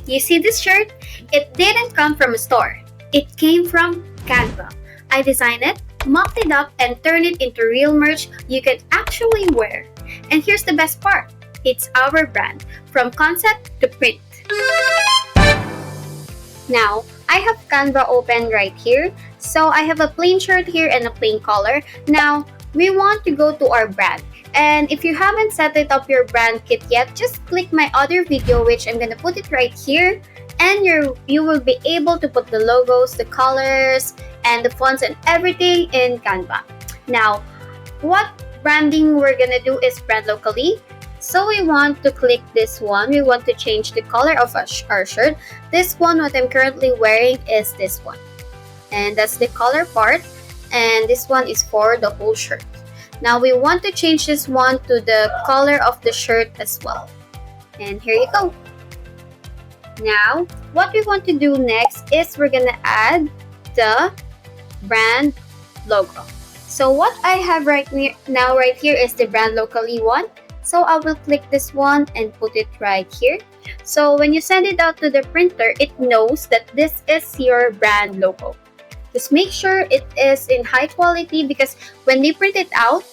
You see this shirt? It didn't come from a store. It came from Canva. I designed it, mocked it up, and turned it into real merch you can actually wear. And here's the best part. It's our brand, from concept to print. Now, I have Canva open right here. So I have a plain shirt here and a plain collar. Now, we want to go to our brand. And if you haven't set it up your brand kit yet, just click my other video, which I'm gonna put it right here. And you will be able to put the logos, the colors, and the fonts and everything in Canva. Now, what branding we're gonna do is brand locally. So we want to click this one. We want to change the color of our shirt. This one, what I'm currently wearing is this one. And that's the color part. And this one is for the whole shirt. Now we want to change this one to the color of the shirt as well. And here you go. Now, what we want to do next is we're gonna add the brand logo. So what I have right here is the brand locally one. So I will click this one and put it right here. So when you send it out to the printer, it knows that this is your brand logo. Just make sure it is in high quality because when they print it out,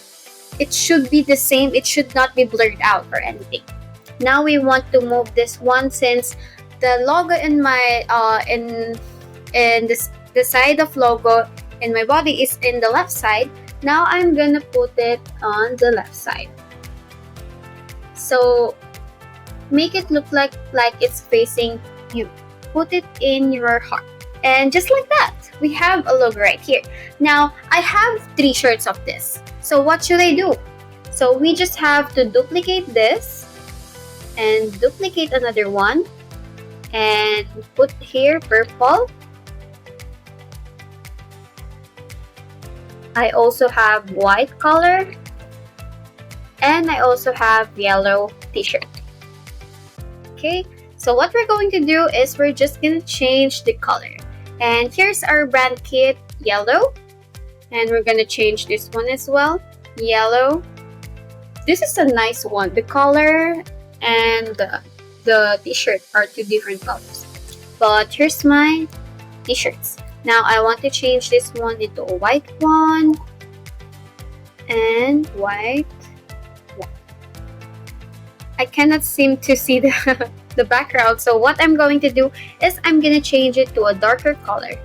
it should be the same. It should not be blurred out or anything. Now we want to move this one since the logo in my the side of logo in my body is in the left side. Now I'm gonna put it on the left side. So make it look like it's facing you. Put it in your heart. And just like that, we have a logo right here. Now, I have 3 shirts of this. So what should I do? So we just have to duplicate this and duplicate another one and put here purple. I also have white color and I also have yellow t-shirt. Okay, so what we're going to do is we're just going to change the color. And here's our brand kit, yellow. And we're going to change this one as well, yellow. This is a nice one. The color and the t-shirt are 2 different colors. But here's my t-shirts. Now I want to change this one into a white one. And white. I cannot seem to see the background. So what I'm going to do is I'm going to change it to a darker color.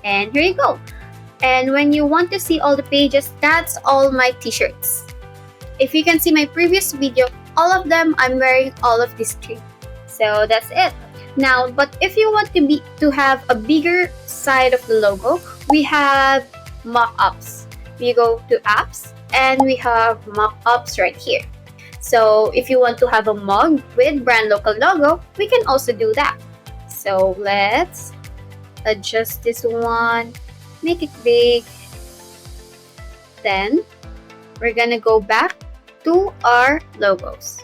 And here you go. And when you want to see all the pages, that's all my t-shirts. If you can see my previous video, all of them, I'm wearing all of these 3. So that's it. Now, but if you want to have a bigger side of the logo, we have mock-ups. We go to apps and we have mock-ups right here. So if you want to have a mug with brand local logo, we can also do that. So let's adjust this one, make it big. Then we're gonna go back to our logos.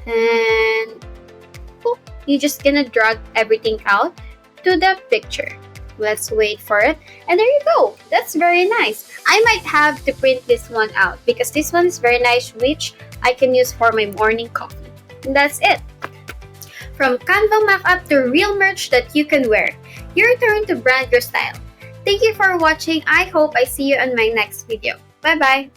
And you're just gonna drag everything out to the picture. Let's wait for it. And there you go. That's very nice. I might have to print this one out because this one is very nice, which I can use for my morning coffee. And that's it. From Canva mock-up to real merch that you can wear. Your turn to brand your style. Thank you for watching. I hope I see you on my next video. Bye-bye.